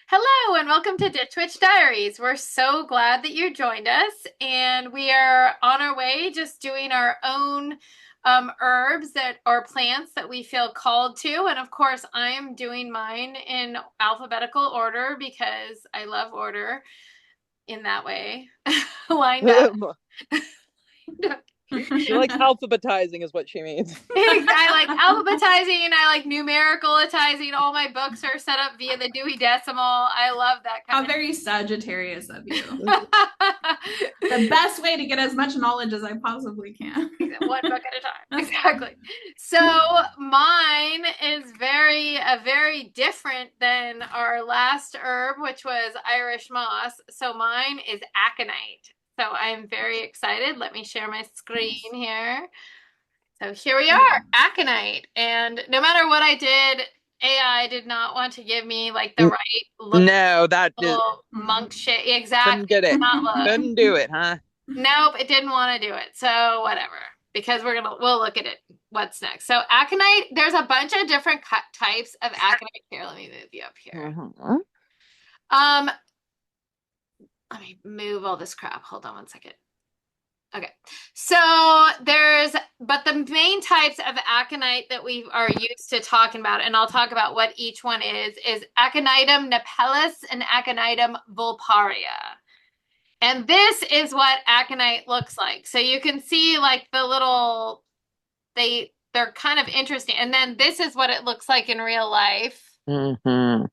Hello and welcome to Ditch Witch Diaries. We're so glad that you joined us, and we are on our way just doing our own herbs that or plants that we feel called to. And of course, I'm doing mine in alphabetical order because I love order in that way. Lined up. She likes alphabetizing is what she means. I like alphabetizing. I like numericalizing. All my books are set up via the Dewey Decimal. I love that kind How of very Sagittarius of you. The best way to get as much knowledge as I possibly can. One book at a time. Exactly. So mine is very different than our last herb, which was Irish moss. So mine is aconite. So I'm very excited. Let me share my screen here. So here we are, aconite. And no matter what I did, AI did not want to give me like the right look. No, that did monk shit. Exactly. couldn't get it. Couldn't do it, huh? Nope, it didn't want to do it. So whatever. Because we'll look at it. What's next? So aconite, there's a bunch of different types of aconite. Here, let me move you up here. Let me move all this crap. Hold on one second. Okay, so but the main types of aconite that we are used to talking about, and I'll talk about what each one is Aconitum napellus and Aconitum vulparia. And this is what aconite looks like. So you can see like the little, they're kind of interesting. And then this is what it looks like in real life. Mm-hmm.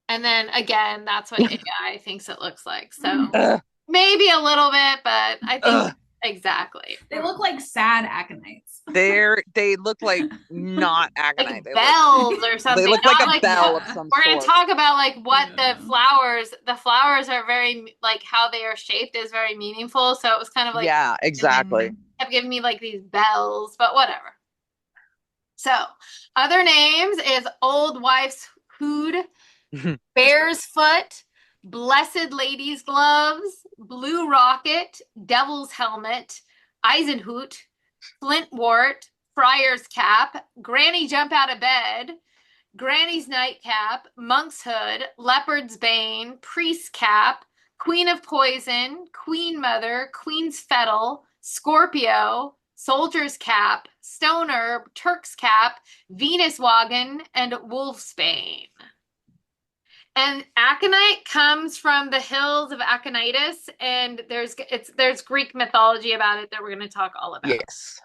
And then again, that's what AI thinks it looks like. So maybe a little bit, but I think exactly. They look like sad aconites. They look like not aconite. Like bells or something. They look like a bell of some We're sort. We're gonna talk about like what the flowers are very like how they are shaped is very meaningful. So it was kind of like exactly. Kept giving me like these bells, but whatever. So other names is Old Wife's Hood, Bear's Foot, Blessed Lady's Gloves, Blue Rocket, Devil's Helmet, Eisenhut, Flintwort, Friar's Cap, Granny Jump Out of Bed, Granny's Nightcap, Monk's Hood, Leopard's Bane, Priest's Cap, Queen of Poison, Queen Mother, Queen's Fettle, Scorpio, Soldier's Cap, Stone Herb, Turk's Cap, Venus Wagon, and Wolfsbane. And aconite comes from the hills of Aconitus, and there's Greek mythology about it that we're going to talk all about. Yes.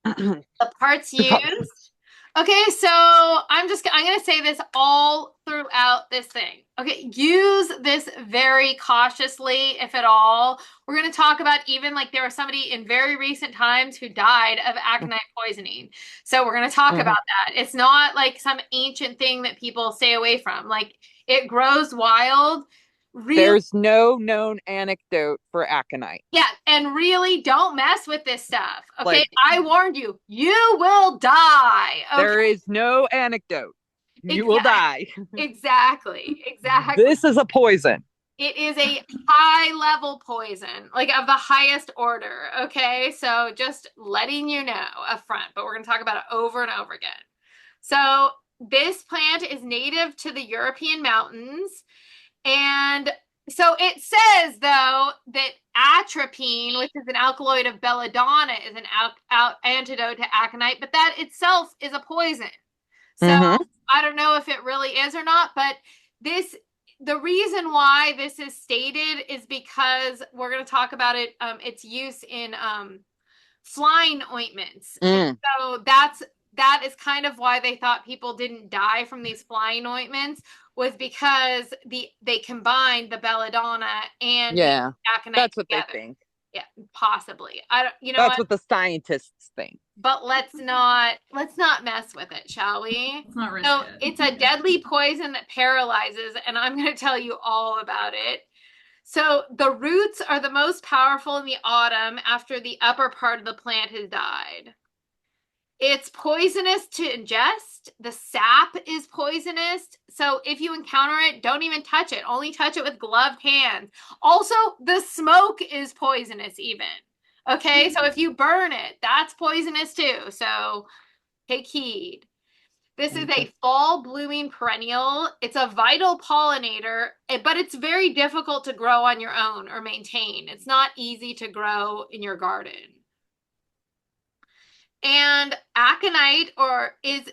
The parts used. Okay, so I'm going to say this all throughout this thing. Okay, use this very cautiously, if at all. We're going to talk about even like there was somebody in very recent times who died of aconite poisoning. So we're going to talk about that. It's not like some ancient thing that people stay away from. Like it grows wild. There's no known anecdote for aconite. Yeah, and really don't mess with this stuff. Okay, I warned you. You will die. Okay? There is no anecdote. You will die. Exactly. This is a poison. It is a high-level poison, like of the highest order, okay? So just letting you know up front, but we're going to talk about it over and over again. So this plant is native to the European mountains, and so it says, though, that atropine, which is an alkaloid of belladonna, is an antidote to aconite, but that itself is a poison. So I don't know if it really is or not, but the reason why this is stated is because we're going to talk about it, its use in flying ointments. So that is kind of why they thought people didn't die from these flying ointments, was because they combined the belladonna and the aconite. That's what together. they think. Yeah, possibly. That's what the scientists think. But let's not mess with it, shall we? Let's not risk so it. It's a deadly poison that paralyzes, and I'm going to tell you all about it. So the roots are the most powerful in the autumn after the upper part of the plant has died. It's poisonous to ingest. The sap is poisonous. So if you encounter it, don't even touch it. Only touch it with gloved hands. Also, the smoke is poisonous even. Okay, so if you burn it, that's poisonous too. So take heed. This is a fall blooming perennial. It's a vital pollinator, but it's very difficult to grow on your own or maintain. It's not easy to grow in your garden. And aconite,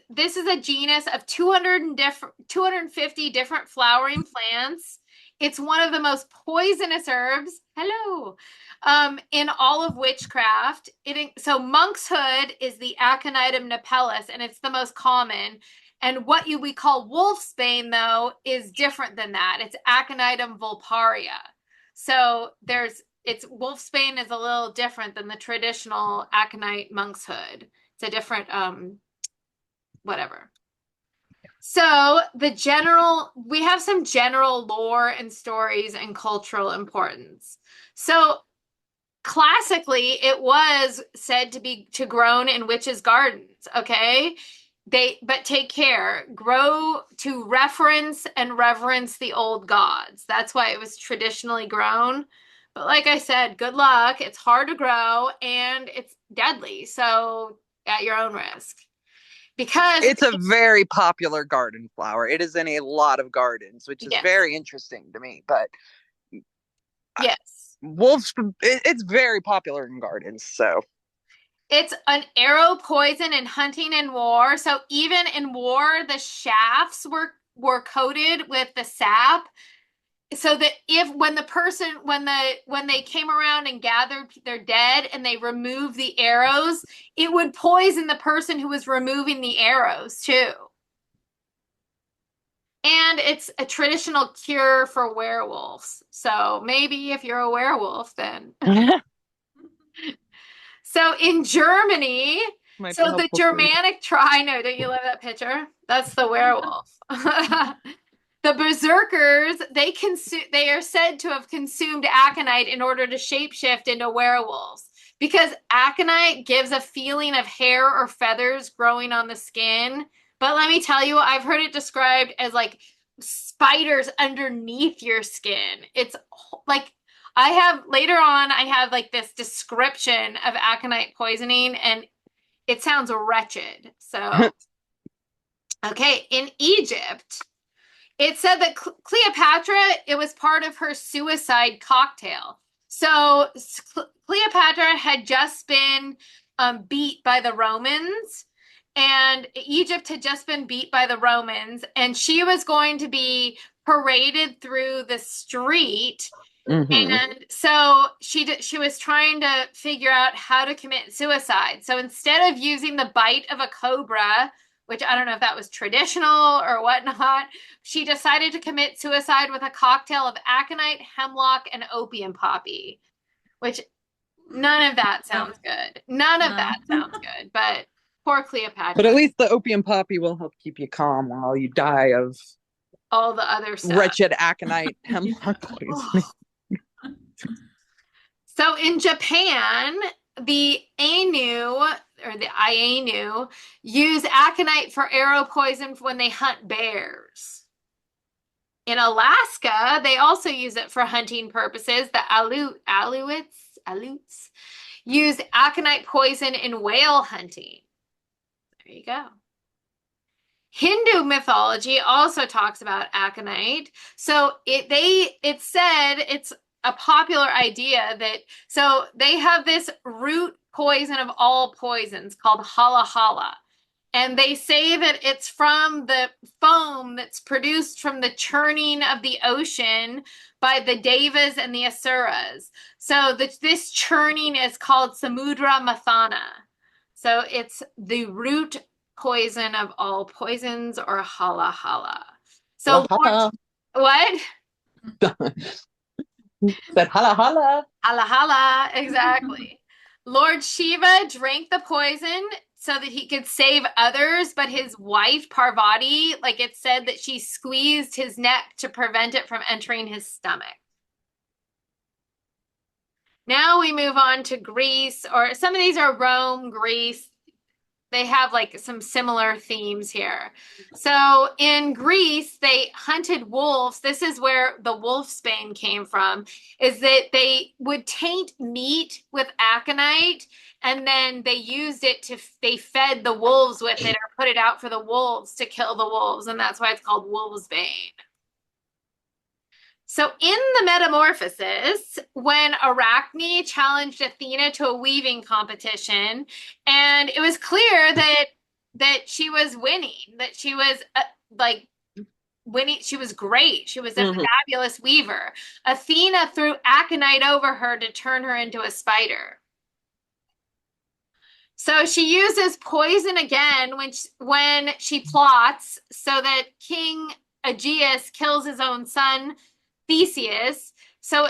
this is a genus of 250 different flowering plants. It's one of the most poisonous herbs. Hello. In all of witchcraft. So monkshood is the Aconitum napellus, and it's the most common. And what we call wolfsbane, though, is different than that. It's Aconitum vulparia. So wolfsbane is a little different than the traditional aconite monkshood. It's a different whatever. So we have some general lore and stories and cultural importance. So classically, it was said to grown in witches' gardens, okay? But take care, grow to reference and reverence the old gods. That's why it was traditionally grown. But like I said, good luck. It's hard to grow and it's deadly. So at your own risk. Because it's a very popular garden flower. It is in a lot of gardens, which is very interesting to me. But yes, it's very popular in gardens. So it's an arrow poison in hunting and war. So even in war, the shafts were coated with the sap, so that when they came around and gathered their dead and they removed the arrows, it would poison the person who was removing the arrows too. And it's a traditional cure for werewolves. So maybe if you're a werewolf, then. So in Germany, the Germanic tribe, no, don't you love that picture? That's the werewolf. The berserkers, they are said to have consumed aconite in order to shapeshift into werewolves, because aconite gives a feeling of hair or feathers growing on the skin. But let me tell you, I've heard it described as like spiders underneath your skin. It's like I have like this description of aconite poisoning, and it sounds wretched. So, okay, in Egypt, it said that Cleopatra, it was part of her suicide cocktail. So Cleopatra had just been beat by the Romans, and Egypt had just been beat by the Romans, and she was going to be paraded through the street. And so she was trying to figure out how to commit suicide. So instead of using the bite of a cobra, which I don't know if that was traditional or whatnot, she decided to commit suicide with a cocktail of aconite, hemlock, and opium poppy, which none of that sounds good. None of that sounds good, but poor Cleopatra. But at least the opium poppy will help keep you calm while you die of all the other stuff. Wretched aconite hemlock poisoning. So in Japan, the Ainu use aconite for arrow poison when they hunt bears. In Alaska, they also use it for hunting purposes. The Aleuts use aconite poison in whale hunting. There you go. Hindu mythology also talks about aconite. So it said it's a popular idea that, so they have this root poison of all poisons called hala hala. And they say that it's from the foam that's produced from the churning of the ocean by the devas and the asuras. So this churning is called samudra mathana. So it's the root poison of all poisons, or hala hala. So what? Said hala hala. Hala hala, exactly. Lord Shiva drank the poison so that he could save others, but his wife Parvati, like it said that she squeezed his neck to prevent it from entering his stomach. Now we move on to Greece, or some of these are Rome, Greece. they have like some similar themes here. So in Greece, they hunted wolves. This is where the Wolfsbane came from, is that they would taint meat with aconite and then they used it they fed the wolves with it or put it out for the wolves to kill the wolves. And that's why it's called Wolfsbane. So in the Metamorphosis, when Arachne challenged Athena to a weaving competition, and it was clear that she was winning, that she was like winning, she was great. She was a fabulous weaver. Athena threw aconite over her to turn her into a spider. So she uses poison again when she plots so that King Aegeus kills his own son Theseus. So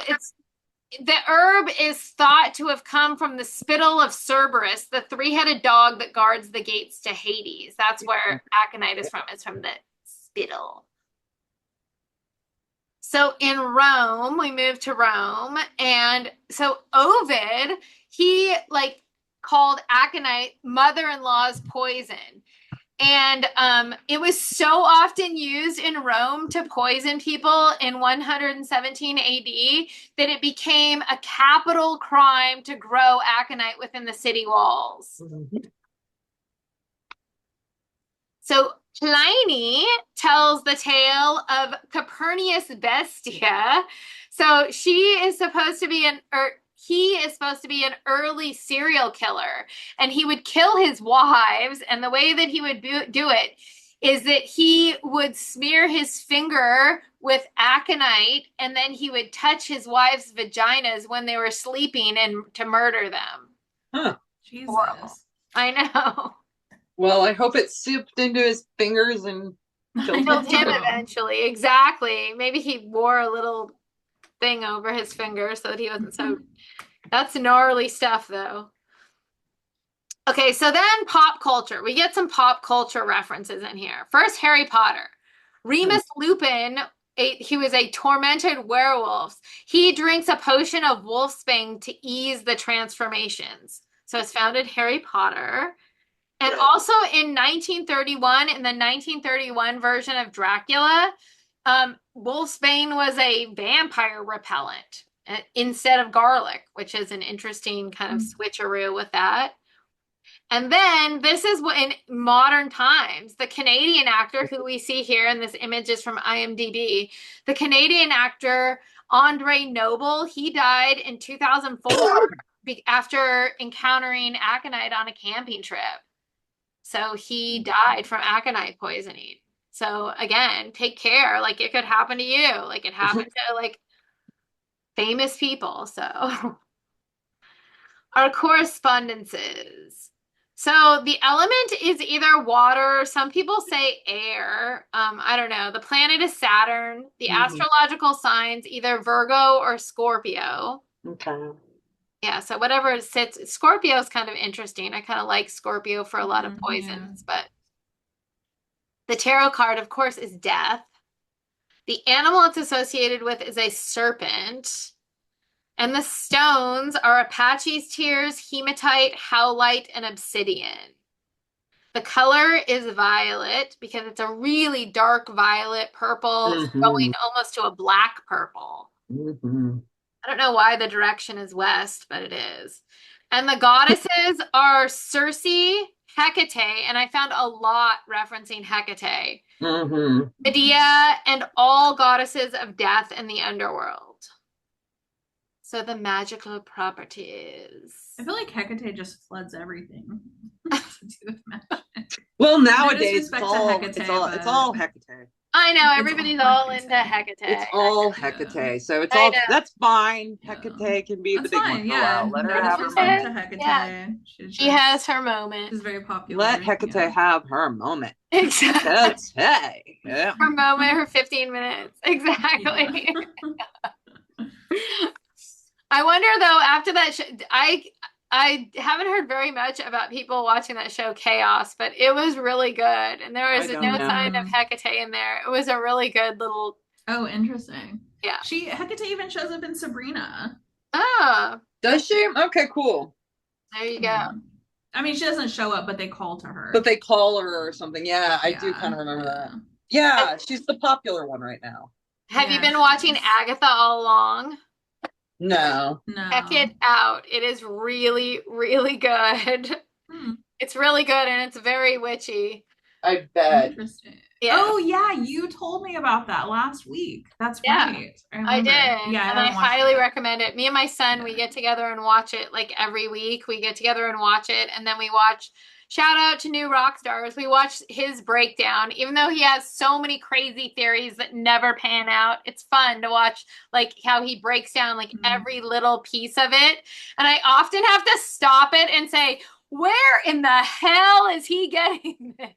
the herb is thought to have come from the spittle of Cerberus, the three-headed dog that guards the gates to Hades. That's where aconite is from. It's from the spittle. So in Rome, we moved to Rome, and so Ovid, he like called aconite mother-in-law's poison. And it was so often used in Rome to poison people in 117 AD that it became a capital crime to grow aconite within the city walls. So Pliny tells the tale of Calpurnius Bestia. So he is supposed to be an early serial killer, and he would kill his wives, and the way that he would do it is that he would smear his finger with aconite, and then he would touch his wives' vaginas when they were sleeping and to murder them. Huh. Jesus. Horrible. I know. Well, I hope it seeped into his fingers and killed him eventually. Exactly. Maybe he wore a little thing over his finger so that he wasn't so... That's gnarly stuff, though. Okay, so then pop culture. We get some pop culture references in here. First, Harry Potter. Remus Lupin, he was a tormented werewolf. He drinks a potion of Wolfsbane to ease the transformations. So it's found in Harry Potter. And also in 1931, in the 1931 version of Dracula, Wolfsbane was a vampire repellent instead of garlic, which is an interesting kind of switcheroo with that. And then this is what in modern times, the Canadian actor who we see here, and this image is from IMDb, the Canadian actor Andre Noble, he died in 2004 after encountering aconite on a camping trip. So he died from aconite poisoning. So again, take care. Like it could happen to you. Like it happened to like famous people. So our correspondences. So the element is either water. Some people say air. I don't know. The planet is Saturn. The astrological signs, either Virgo or Scorpio. Okay. Yeah, so whatever it sits, Scorpio is kind of interesting. I kind of like Scorpio for a lot of poisons, but the tarot card, of course, is death. The animal it's associated with is a serpent. And the stones are Apache's tears, hematite, howlite, and obsidian. The color is violet because it's a really dark violet purple going almost to a black purple. I don't know why the direction is west, but it is. And the goddesses are Circe, Hecate, and I found a lot referencing Hecate, Medea, and all goddesses of death in the underworld. So the magical properties. I feel like Hecate just floods everything. Well, nowadays it's all Hecate. I know, everybody's all into Hecate. It's all Hecate, so it's all that's fine. Hecate can be the big one for a while. Let her have her moment. Yeah. She has her moment. She's very popular. Let Hecate have her moment. Exactly. Yeah. Her moment, her 15 minutes. Exactly. I wonder though, after that show, I haven't heard very much about people watching that show Chaos, but it was really good. And there was no sign of Hecate in there. It was a really good little... Oh, interesting. Yeah. Hecate even shows up in Sabrina. Oh. Does she? Okay, cool. There you go. I mean, she doesn't show up, but they call to her. But they call her or something. Yeah, I do kind of remember that. Yeah, she's the popular one right now. Have you been watching Agatha all along? No. Check it out. It is really, really good. It's really good and it's very witchy. I bet. Interesting. Yeah. Oh yeah, you told me about that last week. That's right. I did. Yeah, and I highly recommend it. Me and my son, we get together and watch it like every week. We get together and watch it, and then we watch. Shout out to New Rock Stars. We watch his breakdown, even though he has so many crazy theories that never pan out. It's fun to watch, like how he breaks down like every little piece of it. And I often have to stop it and say, where in the hell is he getting this?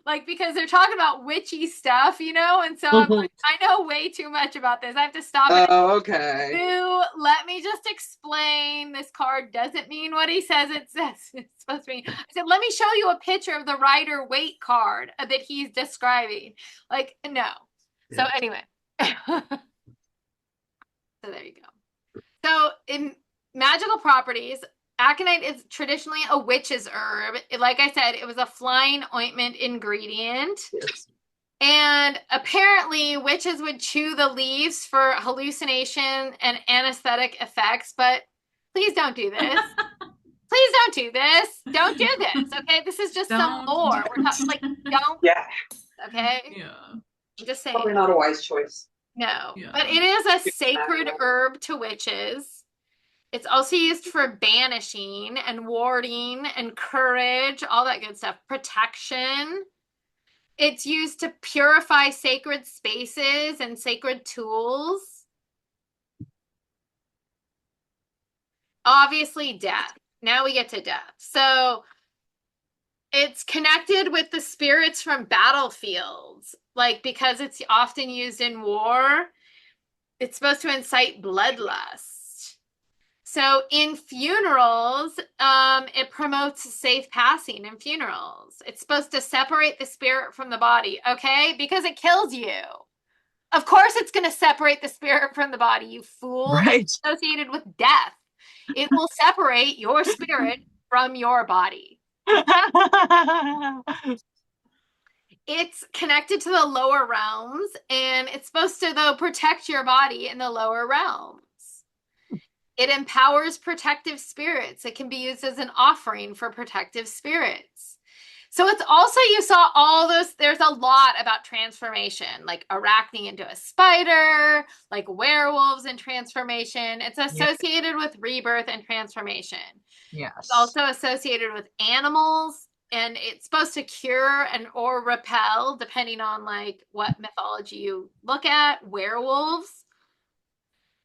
Like, because they're talking about witchy stuff, you know? And so I'm like, I know way too much about this. I have to stop it. Oh, okay. Let me just explain. This card doesn't mean what he says it says. It's supposed to mean. I said, let me show you a picture of the Rider-Waite card that he's describing. Like, no. So anyway. So there you go. So in magical properties, aconite is traditionally a witch's herb. Like I said, it was a flying ointment ingredient. Yes. And apparently witches would chew the leaves for hallucination and anesthetic effects, but please don't do this. Please don't do this. Don't do this, okay? This is just some lore. We're talking like, don't. Yeah. Okay? Yeah. I'm just saying. Probably not a wise choice. No. Yeah. But it is a sacred herb to witches. It's also used for banishing and warding and courage, all that good stuff. Protection. It's used to purify sacred spaces and sacred tools. Obviously, death. Now we get to death. So it's connected with the spirits from battlefields. Like, because it's often used in war, it's supposed to incite bloodlust. So in funerals, it promotes safe passing in funerals. It's supposed to separate the spirit from the body, okay? Because it kills you. Of course it's going to separate the spirit from the body, you fool. Right. It's associated with death. It will separate your spirit from your body. It's connected to the lower realms, and it's supposed to, though, protect your body in the lower realms. It empowers protective spirits. It can be used as an offering for protective spirits. So it's also, you saw all those, there's a lot about transformation, like arachne into a spider, like werewolves and transformation. It's associated with rebirth and transformation. Yes. It's also associated with animals, and it's supposed to cure and or repel, depending on like what mythology you look at, werewolves.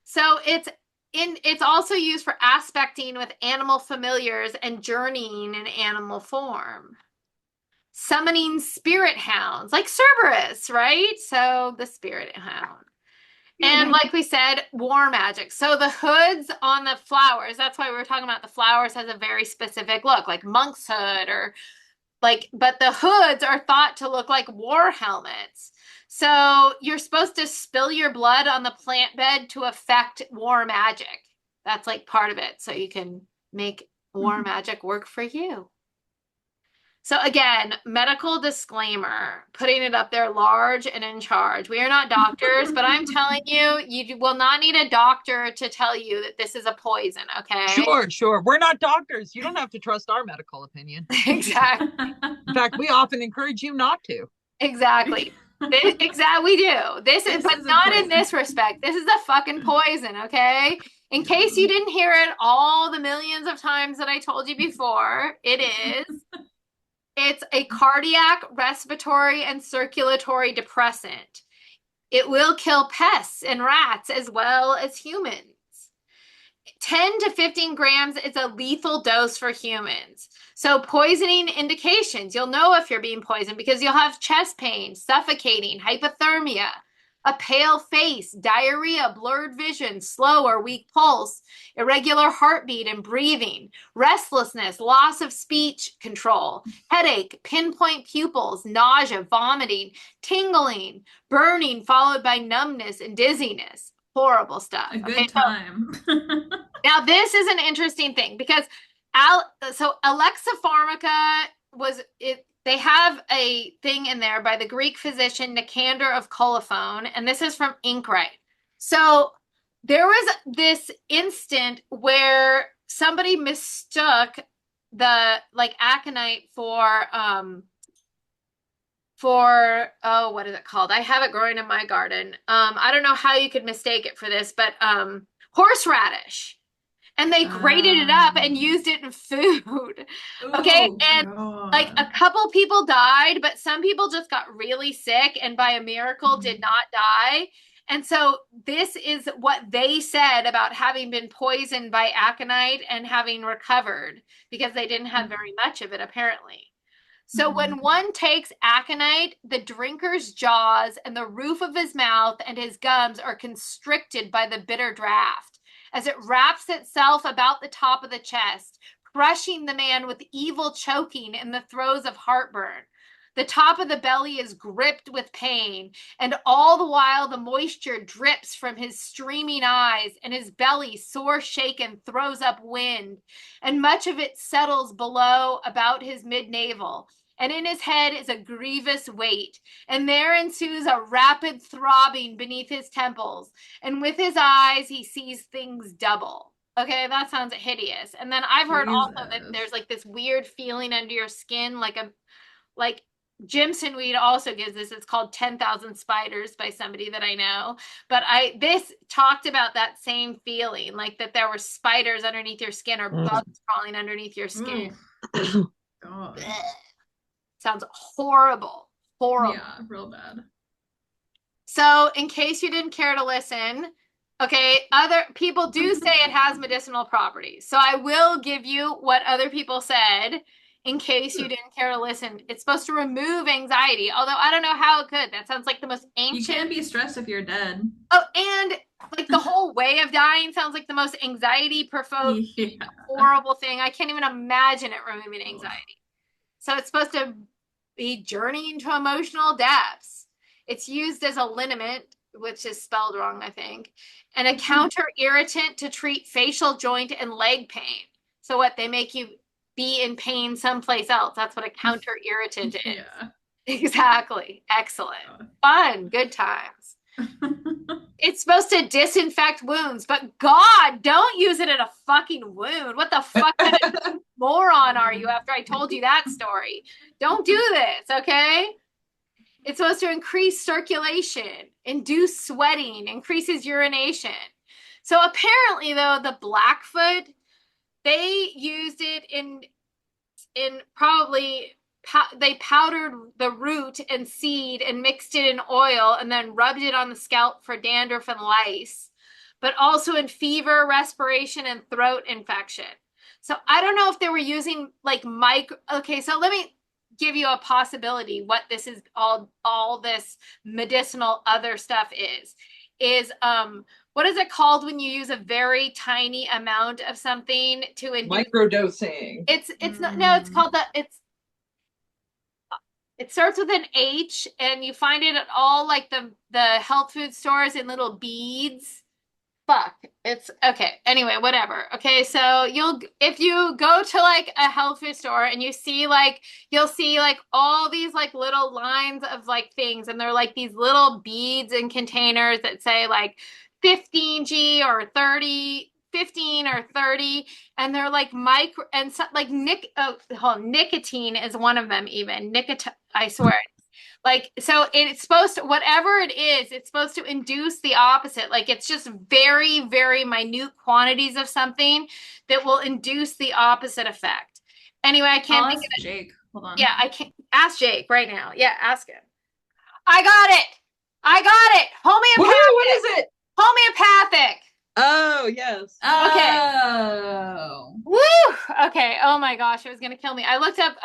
So it's also used for aspecting with animal familiars and journeying in animal form. Summoning spirit hounds, like Cerberus, right? So the spirit hound. And like we said, war magic. So the hoods on the flowers, that's why we were talking about the flowers has a very specific look, like Monkshood or like, but the hoods are thought to look like war helmets. So you're supposed to spill your blood on the plant bed to affect war magic. That's like part of it. So you can make war magic work for you. So again, medical disclaimer, putting it up there large and in charge. We are not doctors, but I'm telling you, you will not need a doctor to tell you that this is a poison, okay? Sure. We're not doctors. You don't have to trust our medical opinion. Exactly. In fact, we often encourage you not to. Exactly. Exactly, we do. This is but not in this respect. This is a fucking poison, okay? In case you didn't hear it all the millions of times that I told you before, it is. It's a cardiac, respiratory, and circulatory depressant. It will kill pests and rats as well as humans. 10 to 15 grams is a lethal dose for humans. So poisoning indications, you'll know if you're being poisoned because you'll have chest pain, suffocating, hypothermia, a pale face, diarrhea, blurred vision, slow or weak pulse, irregular heartbeat and breathing, restlessness, loss of speech control, headache, pinpoint pupils, nausea, vomiting, tingling, burning, followed by numbness and dizziness. Horrible stuff. A good time. Now, this is an interesting thing because So Alexa Pharmaca was it. They have a thing in there by the Greek physician Nicander of Colophon, and this is from Inkwright. So there was this instant where somebody mistook the like aconite for oh, what is it called? I have it growing in my garden. I don't know how you could mistake it for this, but horseradish. And they grated it up and used it in food. Okay. And like a couple people died, but some people just got really sick and by a miracle did not die. And so this is what they said about having been poisoned by aconite and having recovered because they didn't have very much of it, apparently. So when one takes aconite, the drinker's jaws and the roof of his mouth and his gums are constricted by the bitter draught as it wraps itself about the top of the chest, crushing the man with evil choking in the throes of heartburn. The top of the belly is gripped with pain, and all the while the moisture drips from his streaming eyes, and his belly, sore shaken, throws up wind, and much of it settles below about his mid-navel. And in his head is a grievous weight, and there ensues a rapid throbbing beneath his temples, and with his eyes he sees things double. Okay, that sounds hideous. And then I've heard also that there's like this weird feeling under your skin, like Jimson Weed also gives this. It's called 10,000 Spiders by somebody that I know. But this talked about that same feeling, like that there were spiders underneath your skin or bugs crawling underneath your skin. God. Sounds horrible. Horrible. Yeah, real bad. So in case you didn't care to listen, okay, other people do say it has medicinal properties. So I will give you what other people said in case you didn't care to listen. It's supposed to remove anxiety, although I don't know how it could. That sounds like the most ancient. You can't be stressed if you're dead. Oh, and like the whole way of dying sounds like the most anxiety-provoking, horrible thing. I can't even imagine it removing anxiety. So it's supposed to be journeying to emotional depths. It's used as a liniment, which is spelled wrong, I think, and a counter irritant to treat facial joint and leg pain. So what, they make you be in pain someplace else. That's what a counter irritant is. Yeah. Exactly. Excellent. Fun. Good times. It's supposed to disinfect wounds, but God, don't use it in a fucking wound. What the fuck kind of moron are you after I told you that story? Don't do this, okay? It's supposed to increase circulation, induce sweating, increases urination. So apparently, though, the Blackfoot, they used it in probably they powdered the root and seed and mixed it in oil and then rubbed it on the scalp for dandruff and lice, but also in fever, respiration, and throat infection. So I don't know if they were using like okay, so let me give you a possibility what this is, all this medicinal other stuff is what is it called when you use a very tiny amount of something to induce microdosing? It's not, no, it's called it starts with an H, and you find it at all like the health food stores in little beads. Fuck. It's okay. Anyway, whatever. Okay, so if you go to like a health food store and you'll see like all these like little lines of like things, and they're like these little beads and containers that say like 15G or 30, 15 or 30, and they're like micro and so, like nicotine is one of them, even nicotine, I swear. Like, so it's supposed to, whatever it is, it's supposed to induce the opposite. Like, it's just very, very minute quantities of something that will induce the opposite effect. Anyway, I can't think of it. Jake. Hold on. Yeah, I can't ask Jake right now. Yeah, ask him. I got it. Homeopathic. Whoa, what is it? Homeopathic. Oh, yes. Oh. Woo! Okay. Oh my gosh, it was gonna kill me. I looked up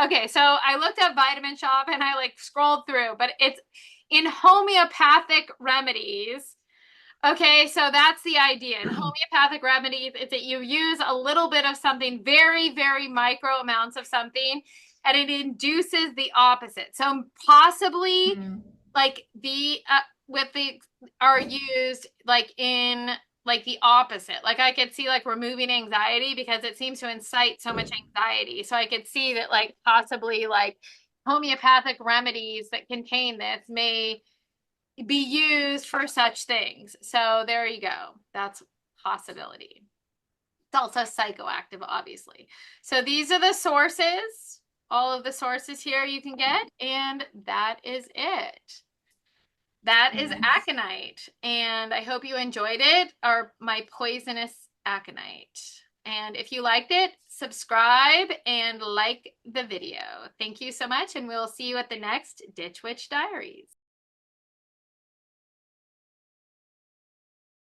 Vitamin Shop and I like scrolled through, but it's in homeopathic remedies. Okay, so that's the idea. In homeopathic remedies, it's that you use a little bit of something, very, very micro amounts of something, and it induces the opposite. So possibly like are used like in like the opposite. Like I could see like removing anxiety because it seems to incite so much anxiety. So I could see that like possibly like homeopathic remedies that contain this may be used for such things. So there you go. That's a possibility. It's also psychoactive, obviously. So these are the sources, all of the sources here you can get, and that is it. That is Aconite, and I hope you enjoyed it, or my poisonous Aconite. And if you liked it, subscribe and like the video. Thank you so much, and we'll see you at the next Ditch Witch Diaries.